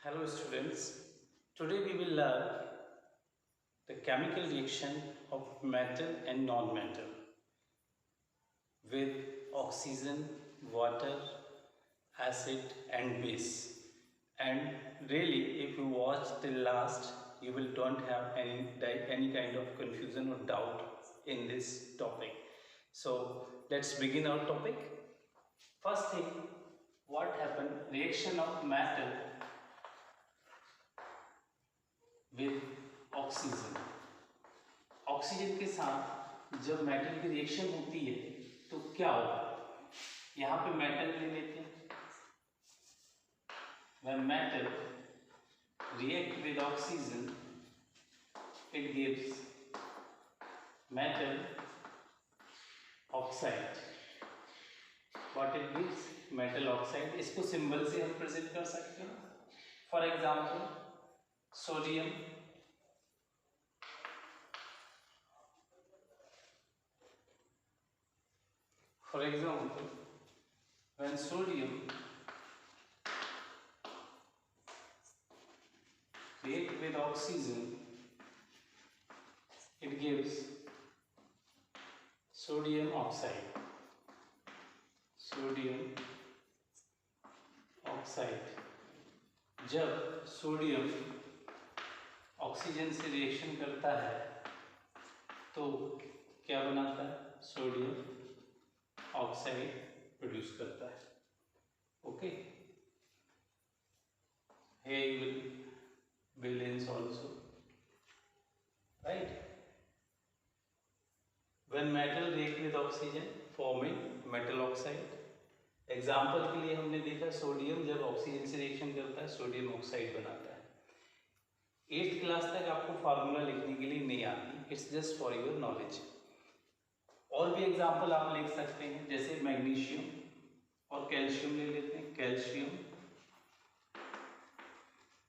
Hello students, today we will learn the chemical reaction of metal and non-metal with oxygen, water, acid and base. And really if you watch till last you will don't have any kind of confusion or doubt in this topic. So let's begin our topic. First thing, what happened? Reaction of metal with oxygen. Oxygen के साथ जब metal की reaction होती है तो क्या होगा? यहाँ पे मेटल ले लेते हैं। When metal react with oxygen, it gives metal oxide. What it gives? Metal oxide. इसको सिंबल से हम प्रेजेंट कर सकते हैं। For example sodium, when sodium react with oxygen, it gives sodium oxide. Sodium oxide. जब सोडियम ऑक्सीजन से reaction करता है तो क्या बनाता है? सोडियम ऑक्साइड प्रोड्यूस करता है। Okay, here you will balance also, right? When metal react with oxygen forming metal oxide. Example के लिए हमने देखा सोडियम जब ऑक्सीजन से रिएक्शन करता है सोडियम ऑक्साइड बनाता है। 8th क्लास तक आपको फार्मूला लिखने के लिए नहीं आती, it's just for your knowledge. और भी एग्जांपल आप लिख सकते हैं, जैसे मैग्नीशियम और कैल्शियम ले लेते हैं। Calcium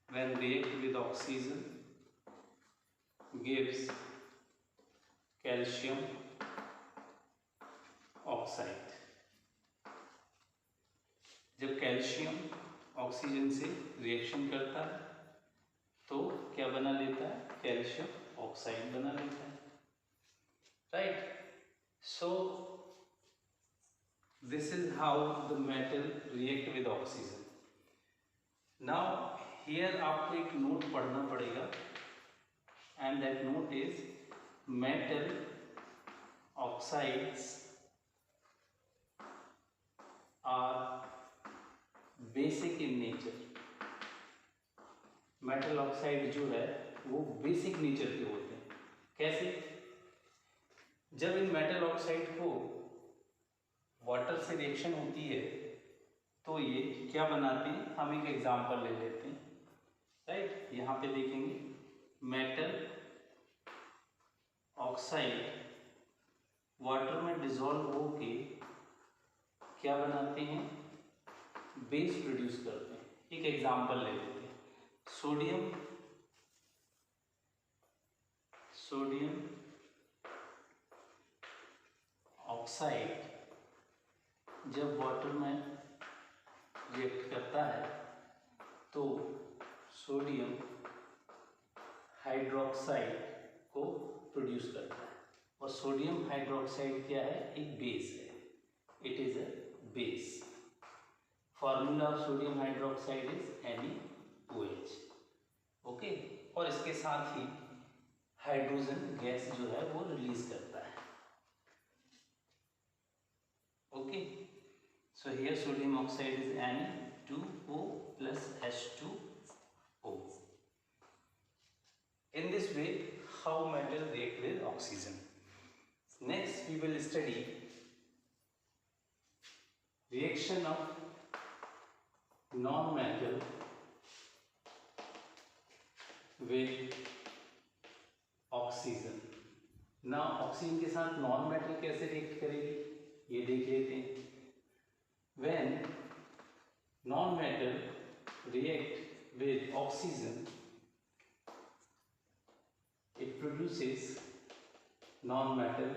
when react with oxygen gives calcium oxide. जब कैल्शियम ऑक्सीजन से रिएक्शन करता है तो क्या बना लेता है? कैल्शियम ऑक्साइड बना लेता है, right? So this is how the metal react with oxygen. Now here आपको एक नोट पढ़ना पड़ेगा and that note is metal oxides are basic in nature. Metal oxide जो है वो बेसिक नेचर के होते हैं। कैसे? जब इन मेटल ऑक्साइड को वाटर से रिएक्शन होती है तो ये क्या बनाते हैं? हम एक एग्जांपल ले लेते हैं, राइट? यहाँ पे देखेंगे मेटल ऑक्साइड वाटर में डिसॉल्व होके क्या बनाते हैं? बेस प्रोड्यूस करते हैं। एक एग्जांपल ले लेते हैं, सोडियम ऑक्साइड जब वाटर में रिएक्ट करता है तो सोडियम हाइड्रोक्साइड को प्रोड्यूस करता है। और सोडियम हाइड्रोक्साइड क्या है? एक बेस है, it is a base. Formula of sodium hydroxide is NaOH। Okay, और इसके साथ ही हाइड्रोजन गैस जो है वो रिलीज करता है। Okay, so here sodium oxide is Na2O plus H2O। In this way, how metal react with oxygen. Next, we will study reaction of non-metal with oxygen. ना oxygen के साथ नॉन मेटल कैसे react करेगी ये देख लेते हैं। When non metal react with oxygen it produces non metal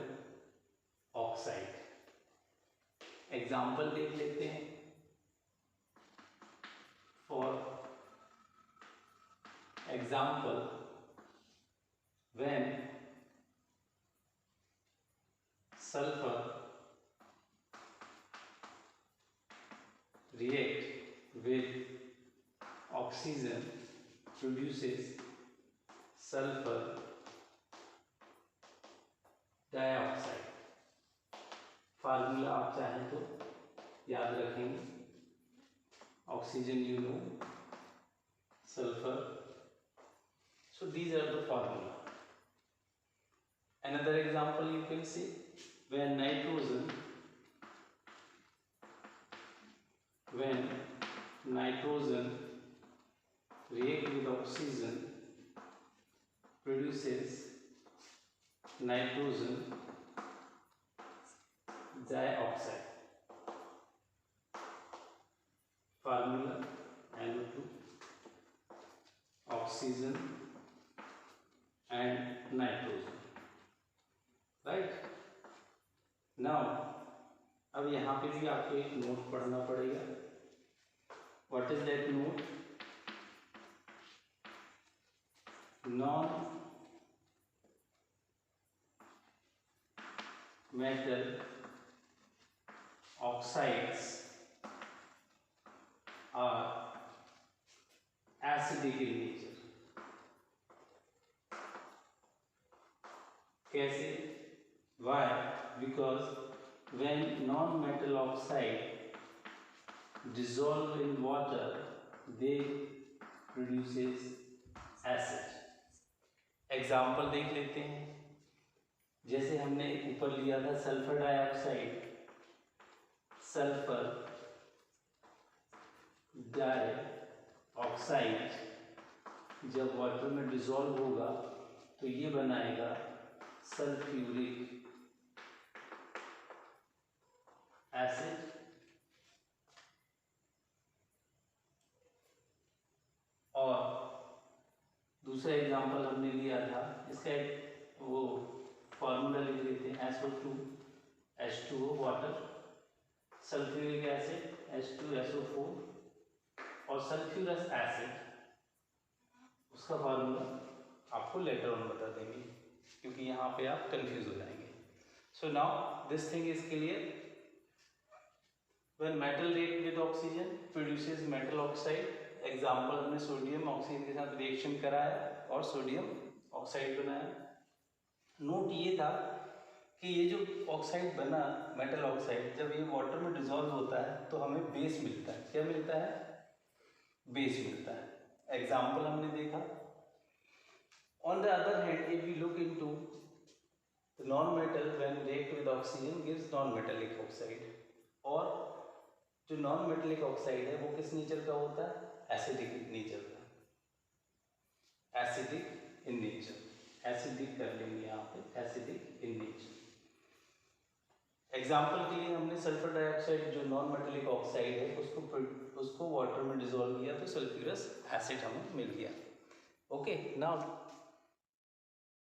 oxide. Example देख लेते हैं। For example, when sulfur react with oxygen produces sulfur dioxide. Formula आप चाहें तो याद रखेंगे, oxygen you know, sulfur, so these are the formula. Another example you can see, when nitrogen react with oxygen produces nitrogen dioxide. Formula NO2, oxygen and nitrogen. Right? Now, अब यहाँ पे भी आपको एक नोट पढ़ना पड़ेगा. What is that note? Non-metal oxides are acidic in nature. कैसे? Why? Because when non-metal oxide dissolve in water, they produces acid. Example देख लेते हैं. जैसे हमने ऊपर लिया था सल्फर डाइऑक्साइड, सल्फर डाइऑक्साइड जब वाटर में डिसॉल्व होगा तो ये बनाएगा सल्फ्यूरिक एसिड. और दूसरा एग्जांपल हमने लिया था, इसका एक वो फॉर्मूला लिख लेते हैं, SO2 H2O water, sulphuric acid H2SO4 और सल्फ्यूरस एसिड, उसका फॉर्मूला आपको लेटर ऑन बता देंगे क्योंकि यहाँ पे आप कंफ्यूज हो जाएंगे. So now this thing is clear. When metal react with oxygen produces metal oxide. Example, हमने सोडियम ऑक्सीजन के साथ रिएक्शन कराया और सोडियम ऑक्साइड बनाया. नोट ये था कि ये जो ऑक्साइड बना मेटल ऑक्साइड, जब ये वाटर में डिसॉल्व होता है तो हमें बेस मिलता है. क्या मिलता है? बेस मिलता है. एग्जाम्पल हमने देखा. On the other hand, if we look into non-metal when react with oxygen gives non-metallic oxide. और जो नॉन-मेटेलिक ऑक्साइड है वो किस नेचर का होता है? एसिडिक नेचर का. एसिडिक इन नेचर, एसिडिक कर लेंगे यहाँ पे, एसिडिक इन नेचर. एग्जाम्पल के लिए हमने सल्फर डाइऑक्साइड जो नॉन मेटेलिक ऑक्साइड है उसको वाटर में डिसॉल्व किया तो सल्फ्यूरस एसिड हमें मिल गया. Okay, now